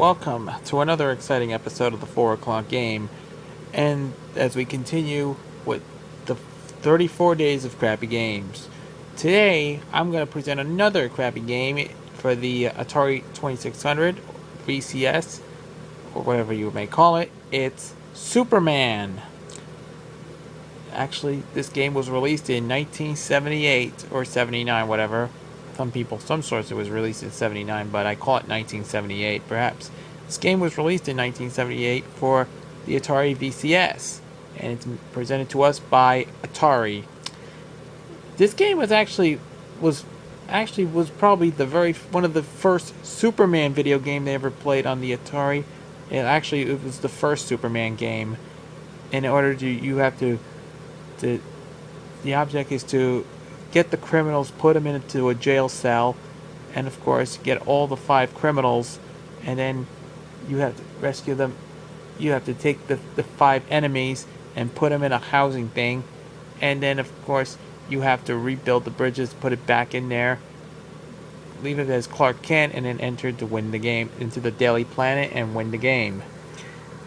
welcome to another exciting episode of the 4 o'clock game. And as we continue with the 34 days of crappy games, today I'm going to present another crappy game for the Atari 2600 VCS, or whatever you may call it. It's Superman. Actually, this game was released in 1978 or 79, whatever. Some sources it was released in 79, but I call it 1978, perhaps. This game was released in 1978 for the Atari VCS, and it's presented to us by Atari. This game was probably one of the first Superman video game they ever played on the Atari. And actually, it was the first Superman game. In order to, the object is to get the criminals, put them into a jail cell, and of course get all the 5 criminals, and then you have to rescue them. You have to take the 5 enemies and put them in a housing thing, and then of course you have to rebuild the bridges, put it back in there, leave it as Clark Kent, and then enter to win the game into the Daily Planet and win the game.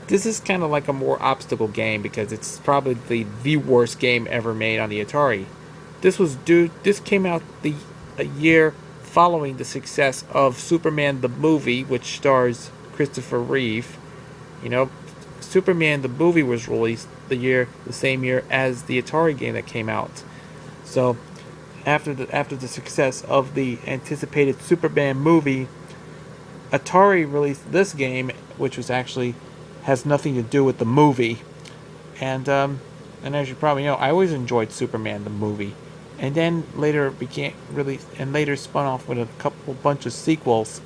This is kind of like a more obstacle game because it's probably the worst game ever made on the Atari. This came out a year following the success of Superman the movie, which stars Christopher Reeve. You know, Superman the movie was released the same year as the Atari game that came out. So, after the success of the anticipated Superman movie, Atari released this game, which has nothing to do with the movie. And as you probably know, I always enjoyed Superman the movie. And then later spun off with a bunch of sequels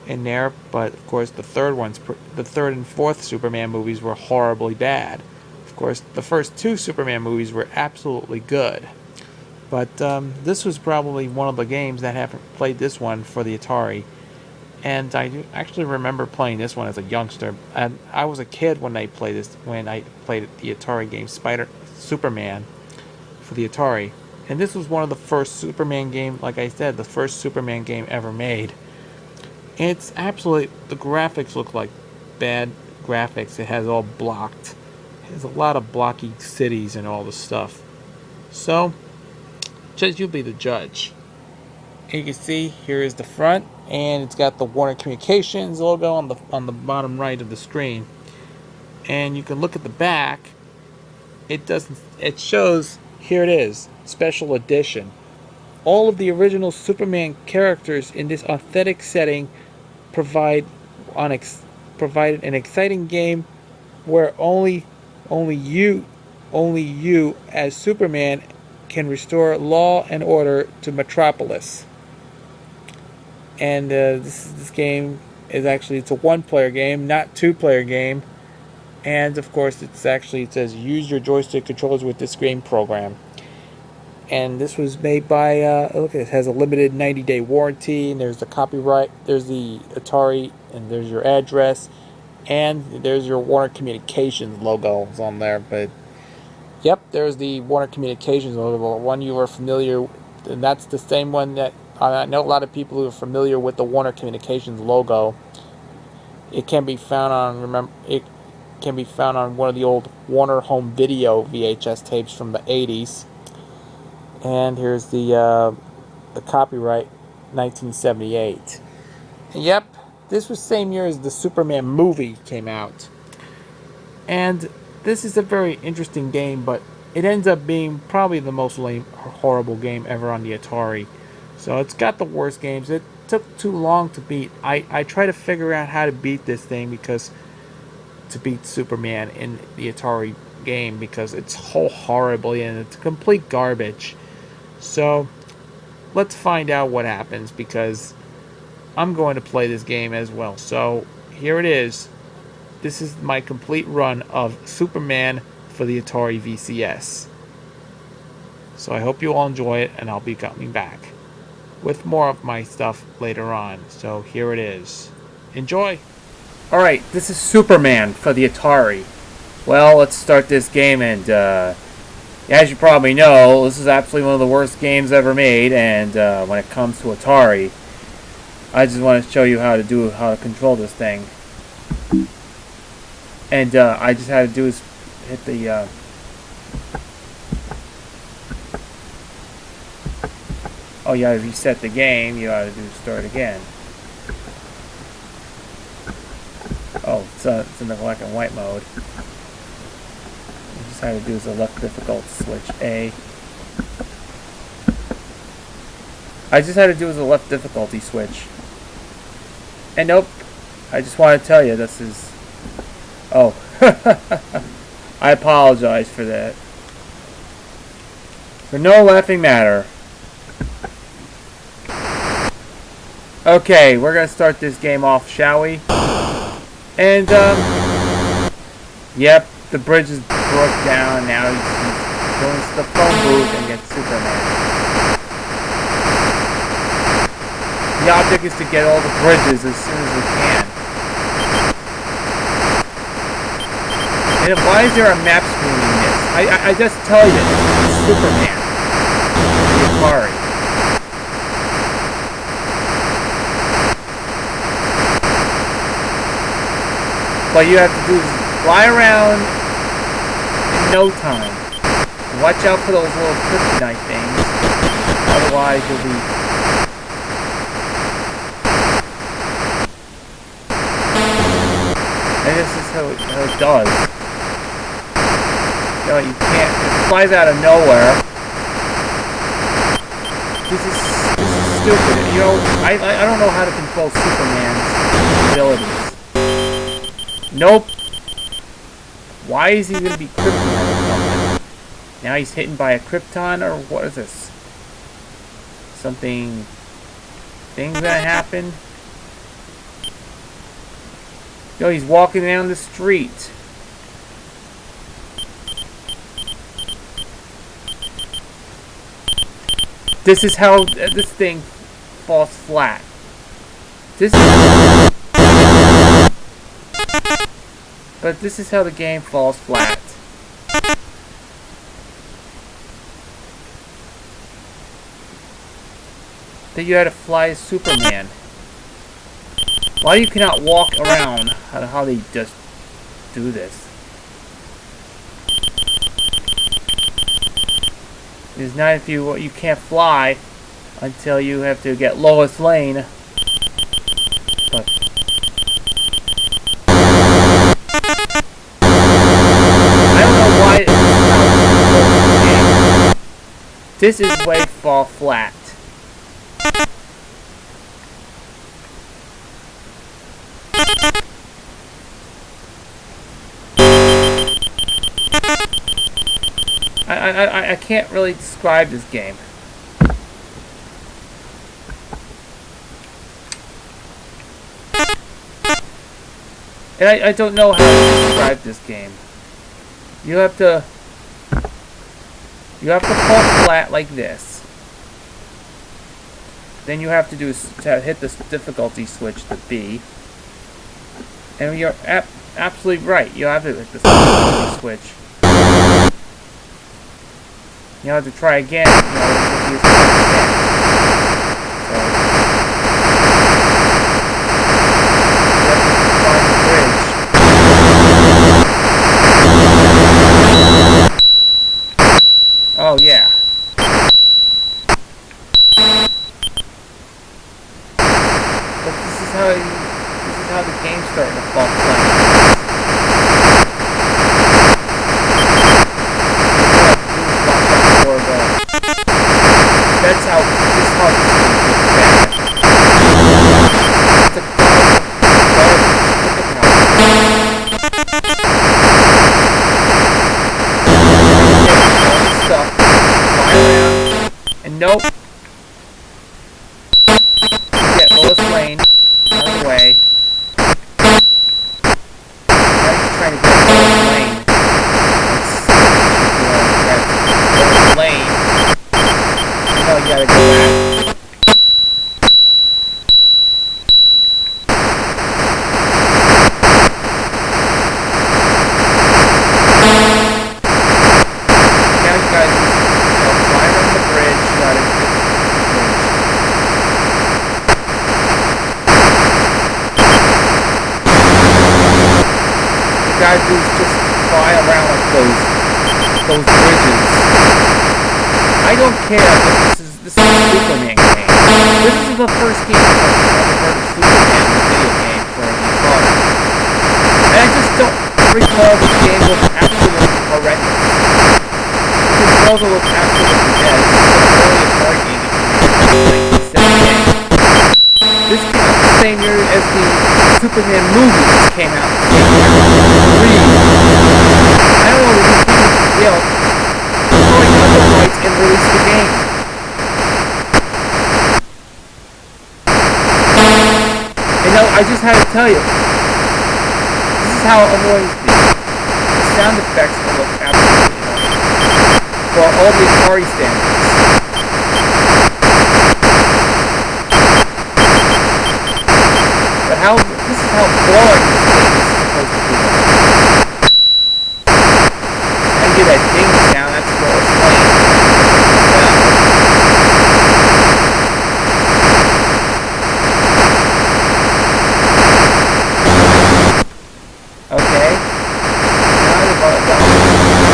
in there. But of course, the third and fourth Superman movies were horribly bad. Of course, the first 2 Superman movies were absolutely good. But this was probably one of the games that haven't played this one for the Atari. And I do actually remember playing this one as a youngster. And I was a kid when I played the Atari game Superman for the Atari. And this was one of the first Superman game, like I said, the first Superman game ever made. And the graphics look like bad graphics. It has all blocked. It has a lot of blocky cities and all the stuff. So, just you be the judge. And you can see here is the front, and it's got the Warner Communications logo on the bottom right of the screen. And you can look at the back. It shows, here it is, special edition. All of the original Superman characters in this authentic setting provided an exciting game where only you as Superman can restore law and order to Metropolis. And this game it's a 1-player game, not 2-player game. And of course, it says use your joystick controllers with this game program. And this was made by it has a limited 90-day warranty, and there's the copyright, there's the Atari, and there's your address, and there's your Warner Communications logo on there. But yep, there's the Warner Communications logo, one you are familiar with, and that's the same one that I know a lot of people who are familiar with the Warner Communications logo. It can be found on one of the old Warner Home Video VHS tapes from the 80s. And here's the copyright, 1978. And yep, this was the same year as the Superman movie came out. And this is a very interesting game, but it ends up being probably the most horrible game ever on the Atari. So it's got the worst games. It took too long to beat. I try to figure out how to beat this thing to beat Superman in the Atari game, because it's so horribly and it's complete garbage. So let's find out what happens, because I'm going to play this game as well. So here it is. This is my complete run of Superman for the Atari VCS. So I hope you all enjoy it, and I'll be coming back with more of my stuff later on. So here it is. Enjoy! Alright, this is Superman for the Atari. Well, let's start this game, and as you probably know, this is absolutely one of the worst games ever made, and when it comes to Atari, I just want to show you how to control this thing. And I just had to do is hit the oh, you gotta reset the game. You gotta do start again. Oh, it's in the black and white mode. I just had to do is the left difficult switch A. I just had to do is the left difficulty switch. And nope. I just want to tell you this is. Oh, I apologize for that. For no laughing matter. Okay, we're gonna start this game off, shall we? And yep, the bridge is broke down. Now he's going to the phone booth and gets Superman. The object is to get all the bridges as soon as we can. And why is there a map screen in this? I just tell you, it's Superman. The Atari. What you have to do is fly around in no time. Watch out for those little kryptonite things. Otherwise you'll be... And this is how it does. You know, you can't... It flies out of nowhere. This is stupid. You know, I don't know how to control Superman's abilities. Nope. Why is he going to be kryptonite or something? Now he's hit by a krypton, or what is this? Something... Things that happen? Yo, he's walking down the street. This is how this thing falls flat. This is... But this is how the game falls flat. That you had to fly as Superman. Why you cannot walk around? How they just do this? It's not if you can't fly until you have to get Lois Lane. But this is way fall flat. I can't really describe this game. And I don't know how to describe this game. You have to fall flat like this. Then you have to do is to hit this difficulty switch, the B. And you're absolutely right. You have to hit this difficulty switch. You have to try again. You know, if you try again. So you have to find the bridge. Oh yeah. But this is how the game's starting to fall flat. That's how this game gets bad. It's a stuff. Fly around. And nope. Get Lois Lane out of the way. Now he's trying to get Lois Lane. Lois Lane. No, you gotta go back. Now you guys, fly around the bridge. You gotta just fly around like those bridges. I don't care if this is a Superman game. This is the first game I've ever heard of Superman in a video game for an Atari. And I just don't recall the game was absolutely horrendous. The controls look absolutely dead. This is an early Atari game that came out in 1978. This came out the same year as the Superman movie just came out. Reeve. I don't know, probably got the rights and released the game. And I just had to tell you, this is how it annoys me. The sound effects will look absolutely annoying for all the Atari standards. But this is how boring this game is supposed to be. I get that ding sound, that's Lois Lane. Okay. Now the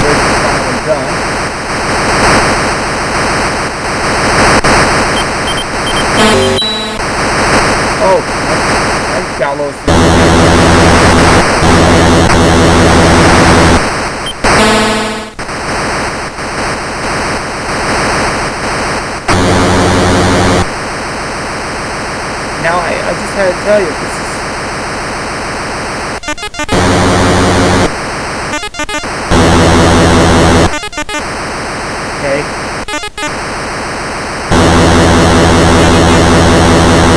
bridge is finally done. Oh, I got Lois Lane. Now I just had to tell you, this is... Okay.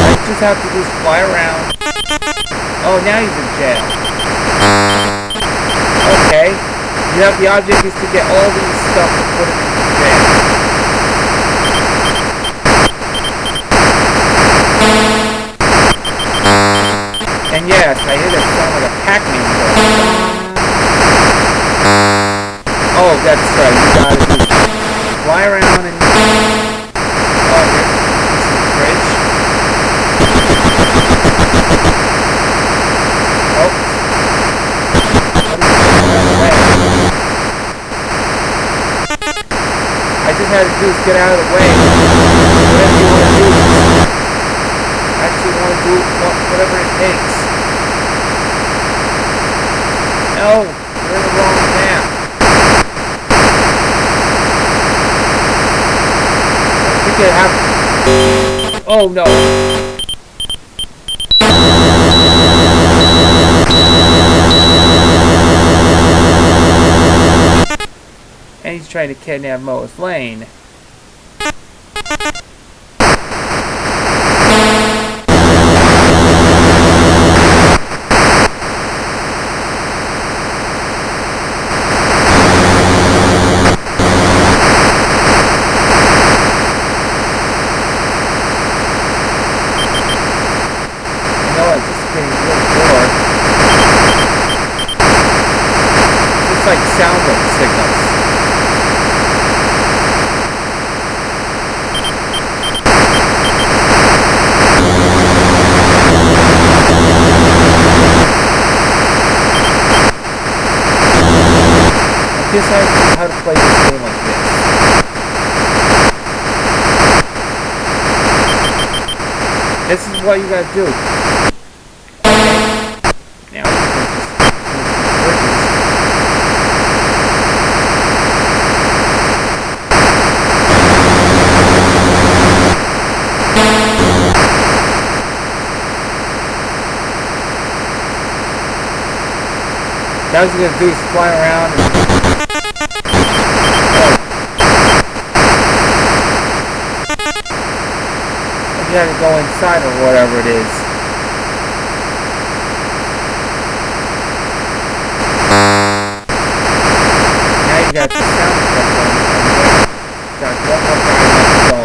I just have to just fly around. Oh, now he's in jail. Okay. You have the object is to get all these stuff and put him into jail. And yes, I hear that sound like a Pac-Man door. Oh, that's right. You gotta just fly around and... Oh, there's the bridge. Oh. I just had to do is get out of the way. Whatever you want to do. I actually want to do whatever it takes. No, you're in the wrong path. I think you have... Oh no. And he's trying to kidnap Lois Lane. Like sound wave signals. I guess I know how to play this game like this. This is what you gotta do. Okay. Now you can just bridges. Now what he's gonna do is fly around and... Oh. You have to go inside or whatever it is. Now you got the sound effect on there. Got one more guy left to go.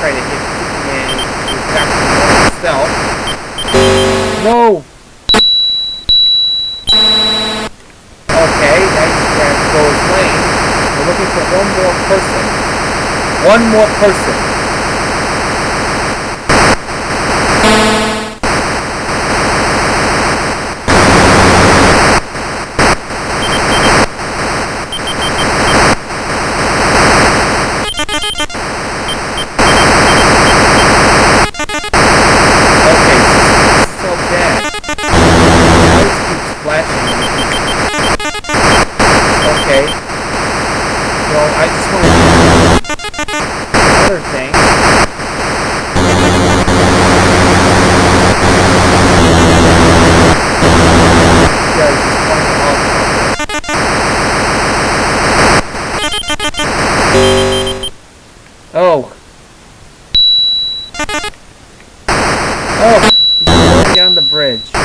try to hit Superman to attack himself. No! Okay, now you grab Lois Lane. We're looking for one more person. One more person. Oh. Oh, he's going down the bridge. It's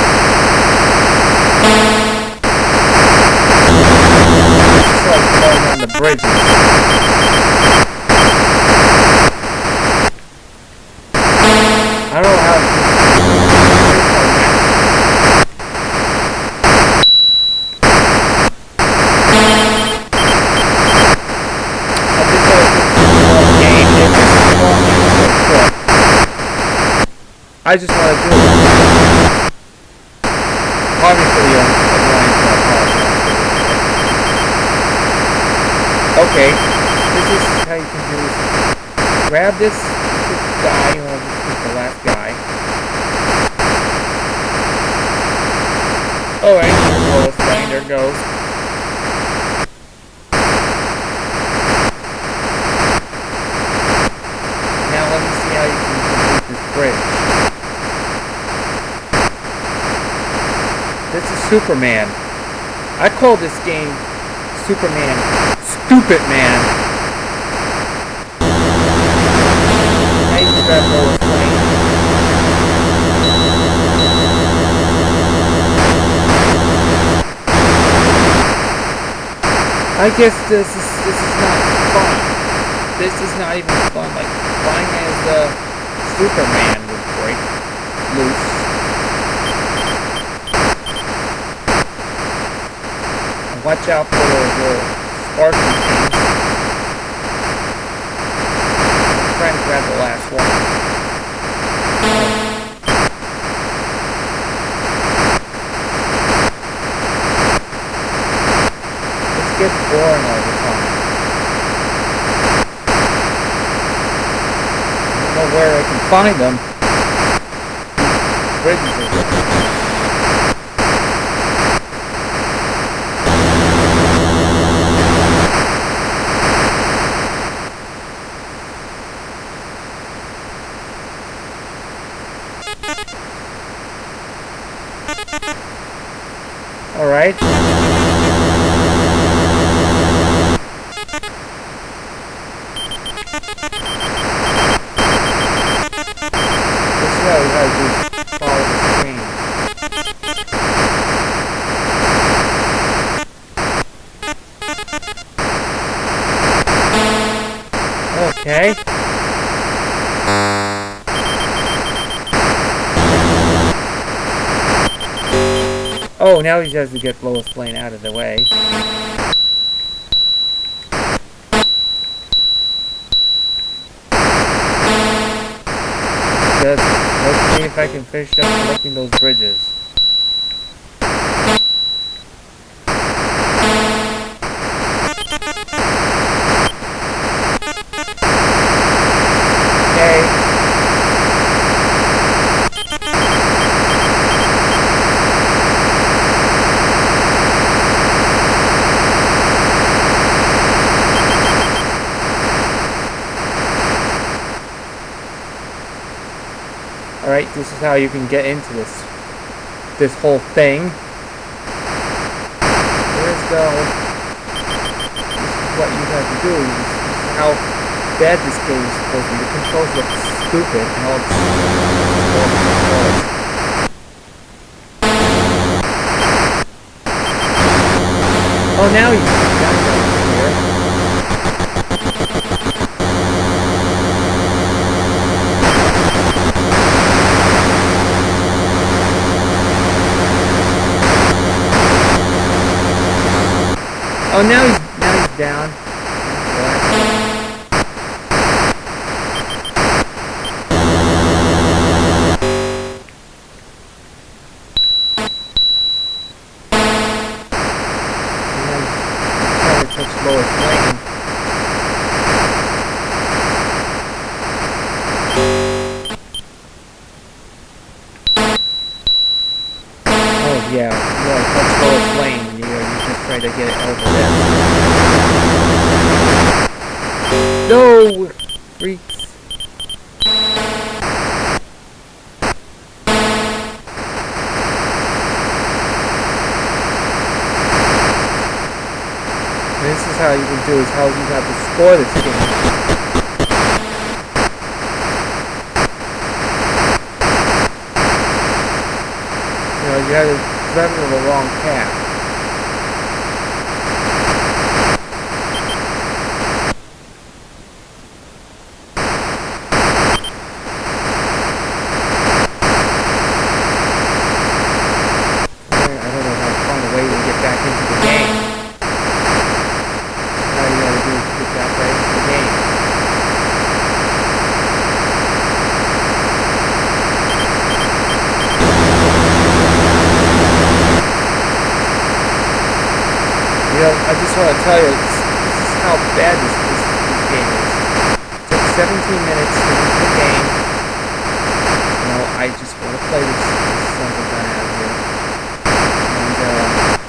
like going on the bridges. I don't know how to do I just want to do it. Obviously, I'm going to apologize. Okay, this is how you can do this. Grab this guy, or this is the last guy. Alright, there's Lois Lane, there goes. Now let me see how you can complete this bridge. This is Superman. I call this game Superman Stupid Man. Now you can grab Lois Lane. I guess this is not fun. This is not even fun. Like flying as Superman would break loose. Watch out for the sparky things. I'm trying to grab the last one. This gets boring all the time. I don't know where I can find them. These bridges are good. Alright. This is how we gotta do follow the screen. Okay. Oh, now he has to get Lois Lane out of the way. Let's see if I can finish up collecting those bridges. Okay. Alright, this is how you can get into this whole thing. This is what you have to do. This is how bad this game is supposed to be. The controls look stupid and all this. Oh, now he's down here. Oh, now he's down. Trying to touch Lois Lane. Oh yeah, you want to touch Lois Lane. You're just trying to get it over there. No, freaks. This is how you can do is how you have to score this game. You know, you have to drive into the wrong path. I don't know how to find a way to get back into the game. All you gotta do is get back right into the game. You know, I just want to tell you, this is how bad this game is. It took 17 minutes to get the game. You know, I just want to play this son of a gun out of here. And, you know,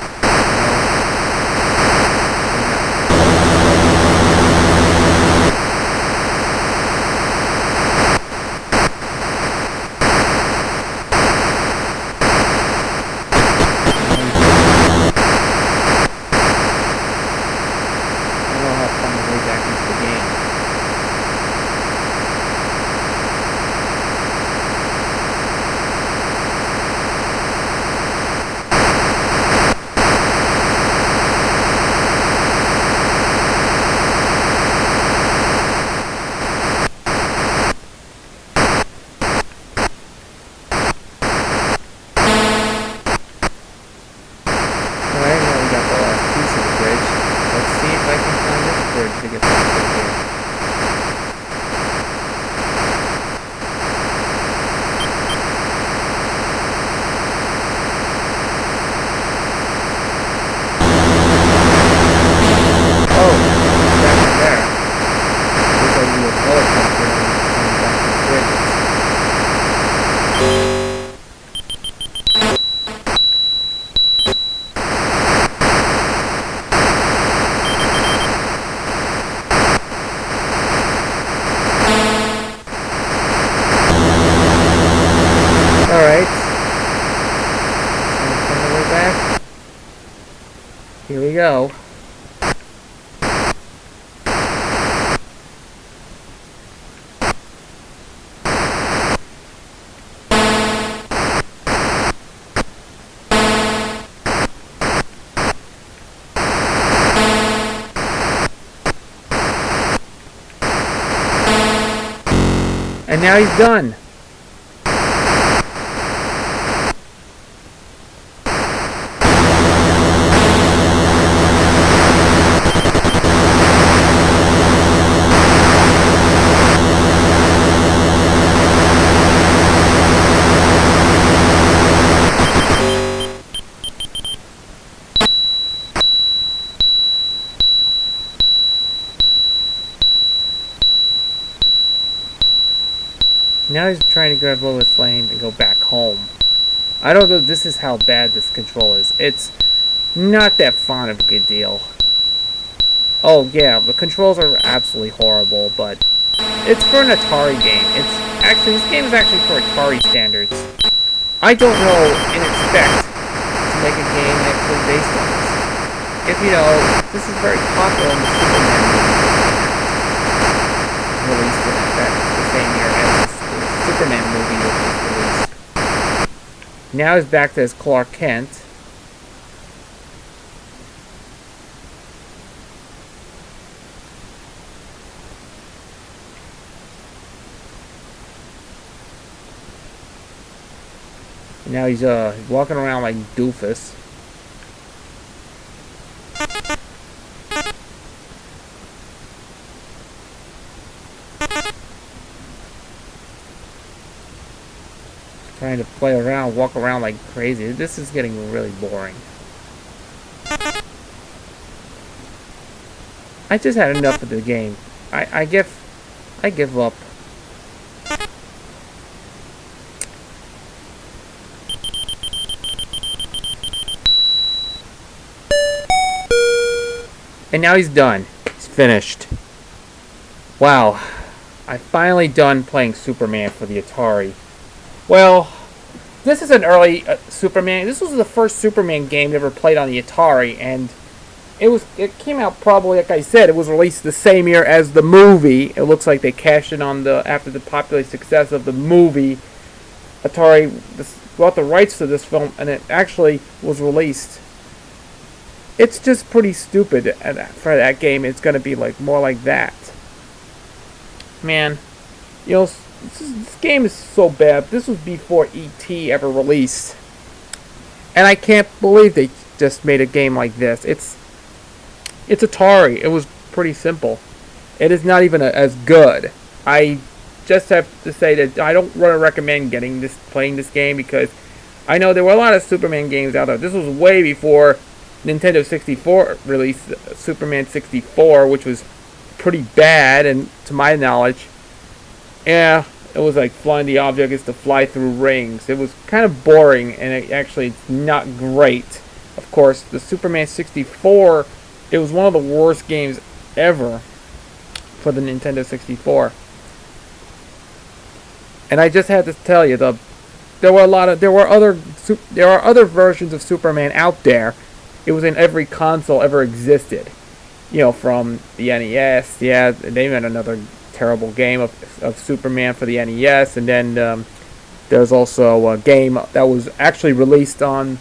to get back in here. Oh, back in there. Looks like you have a helicopter and back to the bridges. Alright. So find the way back. Here we go. And now he's done. Now he's trying to grab Lois Lane and go back home. I don't know, this is how bad this control is. It's not that fun of a good deal. Oh yeah, the controls are absolutely horrible, but it's for an Atari game. This game is actually for Atari standards. I don't know and expect to make a game actually based on this. If you know, this is very popular in the Superman movie released in effect the same year as the Superman movie was released. Now he's back to his Clark Kent. Now he's walking around like doofus. trying to play around, walk around like crazy. This is getting really boring. I just had enough of the game. I give up. And now he's done. He's finished. Wow. I'm finally done playing Superman for the Atari. Well, this is an early Superman. This was the first Superman game ever played on the Atari, and it came out probably, like I said, it was released the same year as the movie. It looks like they cashed in on after the popular success of the movie. Atari bought the rights to this film, and it actually was released. It's just pretty stupid for that game. It's going to be like more like that. Man, you know, this game is so bad. This was before E.T. ever released. And I can't believe they just made a game like this. It's Atari. It was pretty simple. It is not even as good. I just have to say that I don't really recommend playing this game, because I know there were a lot of Superman games out there. This was way before Nintendo 64 released Superman 64, which was pretty bad, and to my knowledge, yeah, it was like flying the object is to fly through rings. It was kind of boring, and it's not great. Of course, the Superman 64, it was one of the worst games ever for the Nintendo 64. And I just had to tell you, there are other versions of Superman out there. It was in every console ever existed. You know, from the NES. Yeah, they made another terrible game of Superman for the NES. And then there's also a game that was actually released on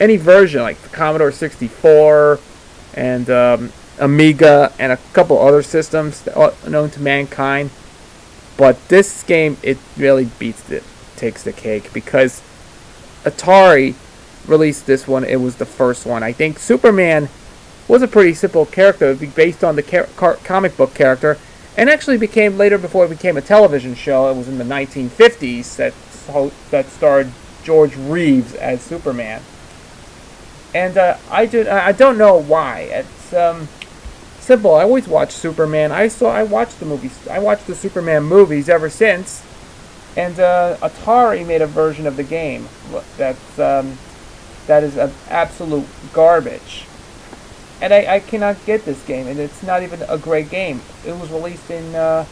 any version, like the Commodore 64 and Amiga and a couple other systems known to mankind. But this game, it really takes the cake, because Atari released this one. It was the first one. I think Superman was a pretty simple character, based on the comic book character, and actually before it became a television show. It was in the 1950s that starred George Reeves as Superman. And I don't know why. It's simple. I always watched Superman. I watched the movies. I watched the Superman movies ever since. And Atari made a version of the game that is absolute garbage. And I cannot get this game, and it's not even a great game. It was released in, I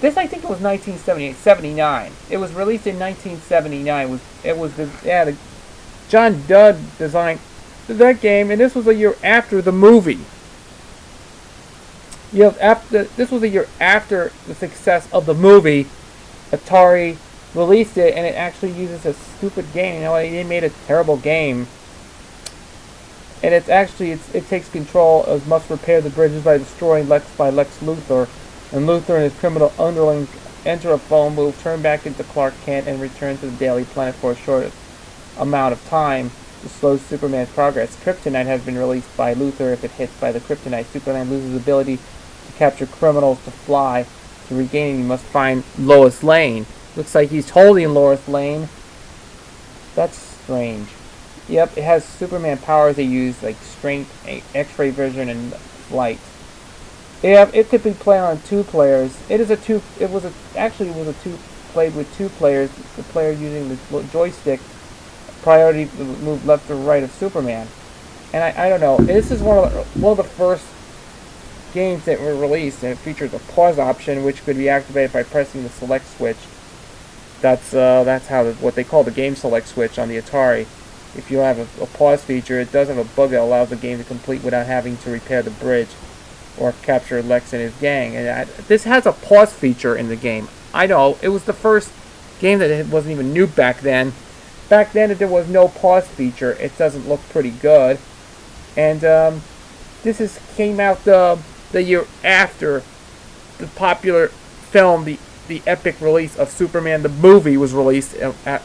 think it was 79. It was released in 1979. John Dudd designed that game, and this was a year after the movie. This was a year after the success of the movie. Atari released it, and it actually uses a stupid game. You know, they made a terrible game. And it takes control of must repair the bridges by destroying Lex Luthor. And Luthor and his criminal underlings enter a phone booth, turn back into Clark Kent, and return to the Daily Planet for a short amount of time to slow Superman's progress. Kryptonite has been released by Luthor. If it hits by the kryptonite, Superman loses the ability to capture criminals to fly. To regain it, he must find Lois Lane. Looks like he's holding Lois Lane. That's strange. Yep, it has Superman powers they use, like strength, X-ray vision, and flight. Yeah, it could be played on 2 players. Played with 2 players. The player using the joystick, priority to move left or right of Superman. And I don't know. This is one of the first games that were released, and it features a pause option, which could be activated by pressing the select switch. That's what they call the game select switch on the Atari. If you have a pause feature, it does have a bug that allows the game to complete without having to repair the bridge or capture Lex and his gang. And this has a pause feature in the game. I know, it was the first game that it wasn't even new back then. Back then, if there was no pause feature, it doesn't look pretty good. And this came out the year after the popular film, the epic release of Superman the movie was released at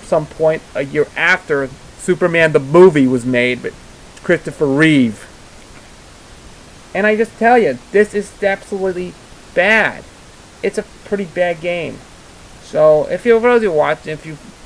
some point a year after Superman the movie was made with Christopher Reeve. And I just tell you, this is absolutely bad. It's a pretty bad game. So if you're really watching, if you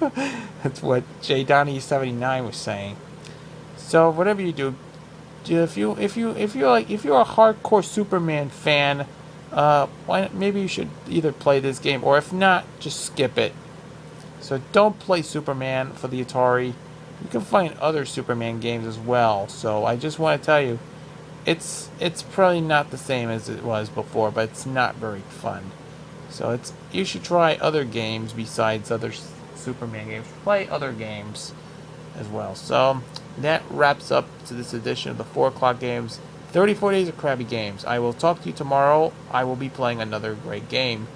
That's what J Donnie 79 was saying. So whatever you do, if you're a hardcore Superman fan, maybe you should either play this game, or if not, just skip it. So don't play Superman for the Atari. You can find other Superman games as well. So I just want to tell you, it's probably not the same as it was before, but it's not very fun. So you should try other games besides other Superman games. Play other games as well. So that wraps up to this edition of the 4 o'clock games. 34 days of crappy games. I will talk to you tomorrow. I will be playing another great game.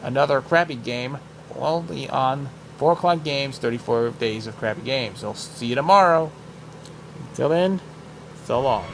Another crappy game. Only on 4 o'clock games, 34 days of crappy games. So see you tomorrow. Until then, so long.